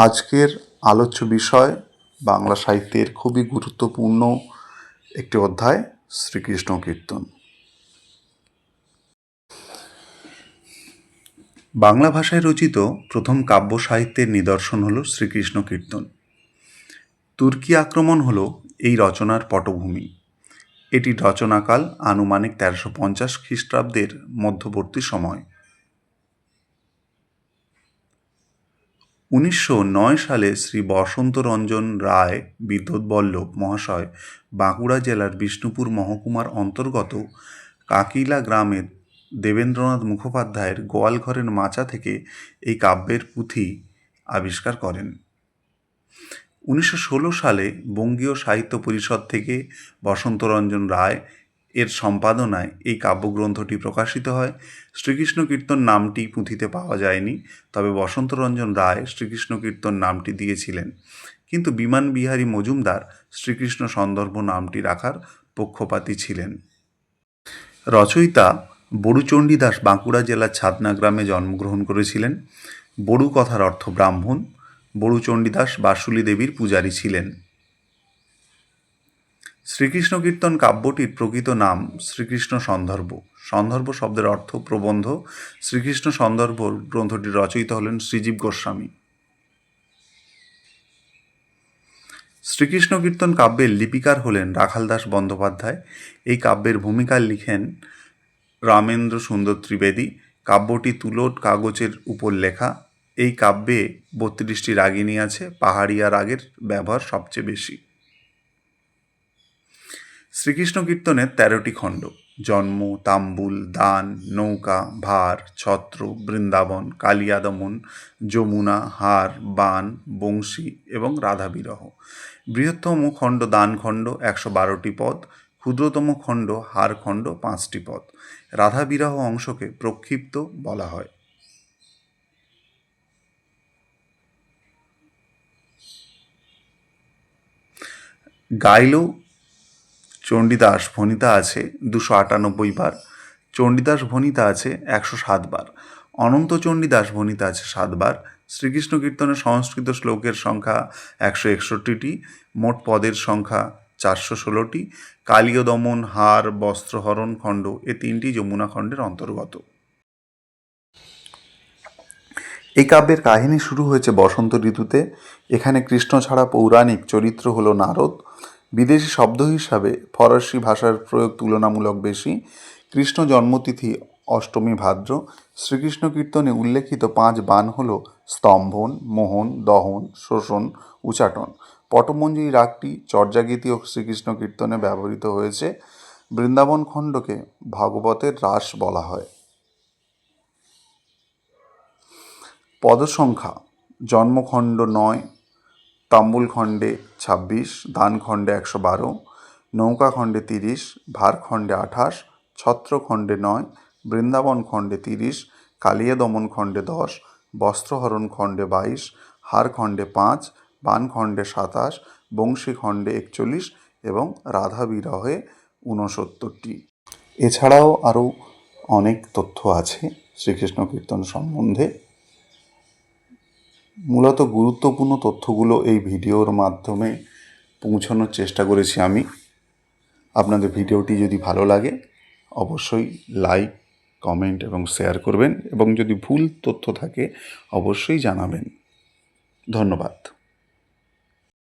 আজকের আলোচ্য বিষয় বাংলা সাহিত্যের খুবই গুরুত্বপূর্ণ একটি অধ্যায় শ্রীকৃষ্ণ কীর্তন। বাংলা ভাষায় রচিত প্রথম কাব্য সাহিত্যের নিদর্শন হল শ্রীকৃষ্ণ কীর্তন। তুর্কি আক্রমণ হল এই রচনার পটভূমি। এটির রচনাকাল আনুমানিক 1350 খ্রিস্টাব্দের মধ্যবর্তী সময়। 1909 সালে শ্রী বসন্তরঞ্জন রায় বিদ্যুৎবল্লভ মহাশয় বাঁকুড়া জেলার বিষ্ণুপুর মহকুমার অন্তর্গত কাকিলা গ্রামে দেবেন্দ্রনাথ মুখোপাধ্যায়ের গোয়ালঘরের মাচা থেকে এই কাব্যের পুঁথি আবিষ্কার করেন। 1916 সালে বঙ্গীয় সাহিত্য পরিষদ থেকে বসন্তরঞ্জন রায় এর সম্পাদনায় এই কাব্যগ্রন্থটি প্রকাশিত হয়। শ্রীকৃষ্ণ কীর্তন নামটি পুঁথিতে পাওয়া যায়নি, তবে বসন্তরঞ্জন রায় শ্রীকৃষ্ণ কীর্তন নামটি দিয়েছিলেন, কিন্তু বিমান বিহারী মজুমদার শ্রীকৃষ্ণ সন্দর্ভ নামটি রাখার পক্ষপাতী ছিলেন। রচয়িতা বড়ু চণ্ডীদাস বাঁকুড়া জেলার ছাতনা গ্রামে জন্মগ্রহণ করেছিলেন। বড়ু কথার অর্থ ব্রাহ্মণ। বড়ু চণ্ডীদাস বাসুলী দেবীর পূজারী ছিলেন। শ্রীকৃষ্ণ কীর্তন কাব্যটির প্রকৃত নাম শ্রীকৃষ্ণ সন্দর্ভ। সন্দর্ভ শব্দের অর্থ প্রবন্ধ। শ্রীকৃষ্ণ সন্দর্ভ গ্রন্থটির রচয়িতা হলেন শ্রীজীব গোস্বামী। শ্রীকৃষ্ণ কীর্তন কাব্যের লিপিকার হলেন রাখালদাস বন্দ্যোপাধ্যায়। এই কাব্যের ভূমিকা লিখেন রামেন্দ্র সুন্দর ত্রিবেদী। কাব্যটি তুলোর কাগজের উপর লেখা। এই কাব্যে 32টি রাগিনী আছে। পাহাড়িয়া রাগের ব্যবহার সবচেয়ে বেশি। শ্রীকৃষ্ণ কীর্তনের 13টি খণ্ড: জন্ম, তাম্বুল, দান, নৌকা, ভার, ছত্র, বৃন্দাবন, কালিয়া দমন, যমুনা, হার, বান, বংশী এবং রাধা বিরহ। বৃহত্তম খণ্ড দানখণ্ড 112টি পদ, ক্ষুদ্রতম খণ্ড হারখণ্ড 5টি পদ। রাধা বিরহ অংশকে প্রক্ষিপ্ত বলা হয়। গাইল চণ্ডীদাস ভণিতা আছে 298 বার। চণ্ডীদাস ভণিতা আছে 107 বার। অনন্ত চণ্ডীদাস ভণিতা আছে 7 বার। শ্রীকৃষ্ণ কীর্তনের সংস্কৃত শ্লোকের সংখ্যা 161টি। মোট পদের সংখ্যা 416টি। কালীয় দমন, হার, বস্ত্রহরণ খণ্ড এ 3টি যমুনা খণ্ডের অন্তর্গত। এই কাব্যের কাহিনী শুরু হয়েছে বসন্ত ঋতুতে। এখানে কৃষ্ণ ছাড়া পৌরাণিক চরিত্র হল নারদ। বিদেশি শব্দ হিসাবে ফরাসি ভাষার প্রয়োগ তুলনামূলক বেশি। কৃষ্ণ জন্মতিথি 8ই ভাদ্র। শ্রীকৃষ্ণ কীর্তনে উল্লেখিত 5 বাণ হল স্তম্ভন, মোহন, দহন, শোষণ, উচাটন। পটমঞ্জরি রাগটি চর্যাগীতিও শ্রীকৃষ্ণ কীর্তনে ব্যবহৃত হয়েছে। বৃন্দাবন খণ্ডকে ভাগবতের রাস বলা হয়। পদসংখ্যা: জন্মখণ্ড 9, তাম্বুল খণ্ডে 26, দান খণ্ডে 112, নৌকা খণ্ডে 30, ভার খণ্ডে 28, ছত্র খণ্ডে 9, বৃন্দাবন খণ্ডে 30, কালিয়া দমন খণ্ডে 10, বস্ত্রহরণ খণ্ডে 22, হার খণ্ডে 5, বান খণ্ডে 27, বংশী খণ্ডে 41 এবং রাধা বিরহে 69টি। এছাড়াও আরও অনেক তথ্য আছে শ্রীকৃষ্ণ কীর্তন সম্বন্ধে। মূলত গুরুত্বপূর্ণ তথ্যগুলো এই ভিডিওর মাধ্যমে পৌঁছানোর চেষ্টা করেছি আমি। আপনাদের ভিডিওটি যদি ভালো লাগে অবশ্যই লাইক, কমেন্ট এবং শেয়ার করবেন, এবং যদি ভুল তথ্য থাকে অবশ্যই জানাবেন। ধন্যবাদ।